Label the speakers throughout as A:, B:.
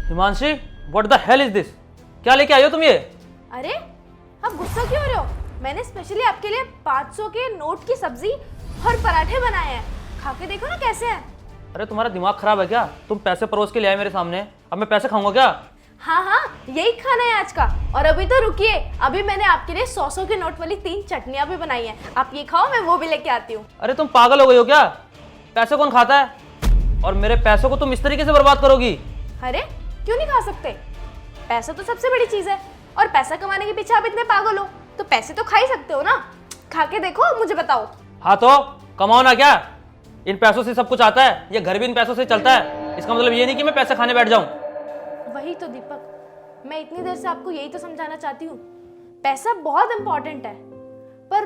A: Himanshi, what the hell is this? क्या लेके आई हो तुम ये?
B: अरे आप गुस्सा क्यों हो रहे हो? मैंने स्पेशली आपके लिए 500 के नोट की सब्जी और पराठे बनाए हैं। खा के देखो ना कैसे हैं।
A: अरे तुम्हारा दिमाग खराब है क्या? तुम पैसे परोस के ले आए मेरे सामने, अब मैं पैसे खाऊंगा क्या?
B: हाँ हाँ, यही खाना है आज का। और अभी तो रुकिए, अभी मैंने आपके लिए 100 के नोट वाली 3 चटनियां भी बनाई हैं। आप ये खाओ, मैं वो भी लेके आती हूँ।
A: अरे तुम पागल हो गई हो क्या? पैसे कौन खाता है? और मेरे पैसों को तुम इस तरीके से बर्बाद करोगी?
B: अरे क्यों नहीं खा सकते? पैसा तो सबसे बड़ी चीज है, और पैसा कमाने के पीछे आप इतने पागल हो तो पैसे तो खा ही सकते हो ना। खा के देखो, मुझे बताओ।
A: हाँ तो कमाओ ना क्या? इन पैसों से सब कुछ आता है, ये घर भी इन पैसों से चलता है। इसका मतलब ये नहीं कि मैं पैसे खाने बैठ जाऊं।
B: वही तो दीपक, मैं इतनी देर से आपको यही तो समझाना चाहती हूँ। पैसा बहुत इंपॉर्टेंट है, पर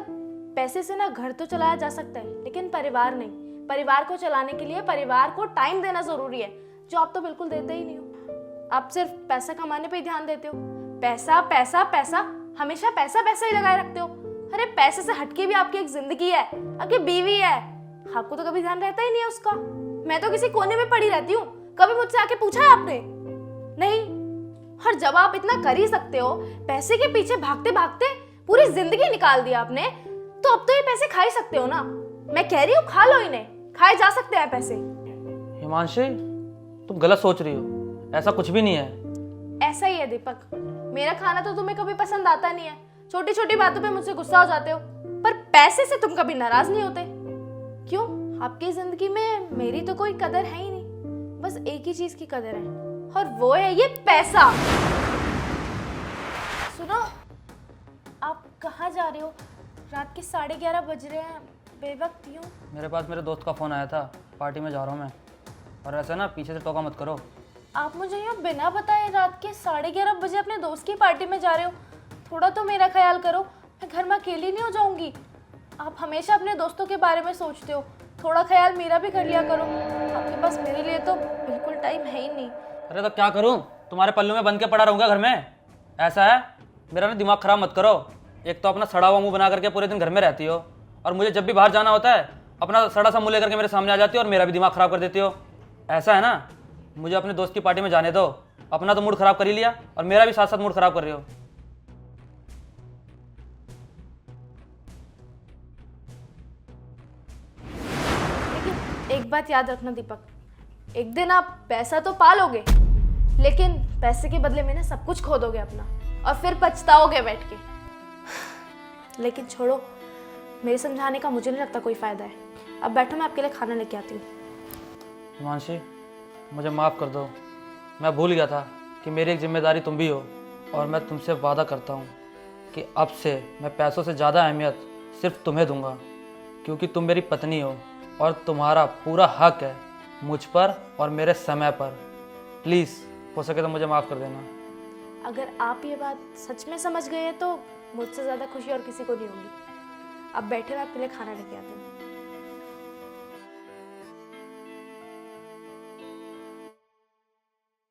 B: पैसे से ना घर तो चलाया जा सकता है, लेकिन परिवार नहीं। परिवार को चलाने के लिए परिवार को टाइम देना जरूरी है, जो आप तो बिल्कुल देते ही नहीं हो। आप सिर्फ पैसा कमाने पे ही ध्यान देते हो। पैसा पैसा पैसा, हमेशा पैसा पैसा ही लगाए रखते हो। अरे पैसे से हटके भी आपकी एक जिंदगी है, आपकी बीवी है, आपको तो कभी ध्यान रहता ही नहीं है उसका। मैं तो किसी कोने में पड़ी रहती हूँ, कभी मुझसे आके पूछा है आपने? नहीं। और जब आप इतना कर ही सकते हो, पैसे के पीछे भागते भागते पूरी जिंदगी निकाल दी आपने, तो अब तो ये पैसे खा ही सकते हो ना। मैं कह रही हूँ खा लो इन्हें, खाए जा सकते हैं पैसे।
A: हिमांशी, तुम गलत सोच रही हो, ऐसा कुछ भी नहीं है।
B: ऐसा ही है दीपक, मेरा खाना तो तुम्हें कभी पसंद आता नहीं है। छोटी छोटी बातों पे मुझसे गुस्सा हो जाते हो, पर पैसे से तुम कभी नाराज नहीं होते। क्यों? आपकी जिंदगी में मेरी तो कोई कदर है ही नहीं। बस एक ही चीज की कदर है, और वो है ये पैसा। सुनो, आप कहाँ जा रहे हो? रात के 11:30 बज रहे हैं, बेवक्त यूं।
A: मेरे पास मेरे दोस्त का फोन आया था, पार्टी में जा रहा हूँ मैं। और ऐसा ना पीछे से टोका मत करो।
B: आप मुझे यूं बिना बताए रात के 11:30 बजे अपने दोस्त की पार्टी में जा रहे हो। थोड़ा तो मेरा ख्याल करो, मैं घर में अकेली नहीं हो जाऊंगी। आप हमेशा अपने दोस्तों के बारे में सोचते हो, थोड़ा ख्याल मेरा भी कर लिया करो। आपके पास मेरे लिए तो बिल्कुल टाइम है ही नहीं।
A: अरे तो क्या करूं? तुम्हारे पल्लू में बंद के पड़ा रहूंगा घर में? ऐसा है? मेरा ना दिमाग खराब मत करो। एक तो अपना सड़ा हुआ मुंह बना करके पूरे दिन घर में रहती हो, और मुझे जब भी बाहर जाना होता है अपना सड़ा सा मुंह लेकर के मेरे सामने आ जाती हो और मेरा भी दिमाग खराब कर देती हो। ऐसा है ना? मुझे अपने दोस्त की पार्टी में जाने दो। अपना तो मूड खराब कर ही लिया, और मेरा भी साथ साथ मूड खराब कर रही हो।
B: लेकिन एक बात याद रखना दीपक, एक दिन आप पैसा तो पालोगे, लेकिन पैसे के बदले में ना सब कुछ खो दोगे अपना, और फिर पछताओगे बैठ के। लेकिन छोड़ो, मेरे समझाने का मुझे नहीं लगता कोई फायदा है। अब बैठो, मैं आपके लिए खाना लेके आती हूँ।
A: हिमांशी, मुझे माफ़ कर दो। मैं भूल गया था कि मेरी एक जिम्मेदारी तुम भी हो, और मैं तुमसे वादा करता हूँ कि अब से मैं पैसों से ज़्यादा अहमियत सिर्फ तुम्हें दूंगा, क्योंकि तुम मेरी पत्नी हो और तुम्हारा पूरा हक है मुझ पर और मेरे समय पर। प्लीज़ हो सके तो मुझे माफ़ कर देना।
B: अगर आप ये बात सच में समझ गए हैं तो मुझसे ज़्यादा खुशी और किसी को नहीं होगी। अब बैठे, मैं आपके लिए खाना लेके आती हूँ।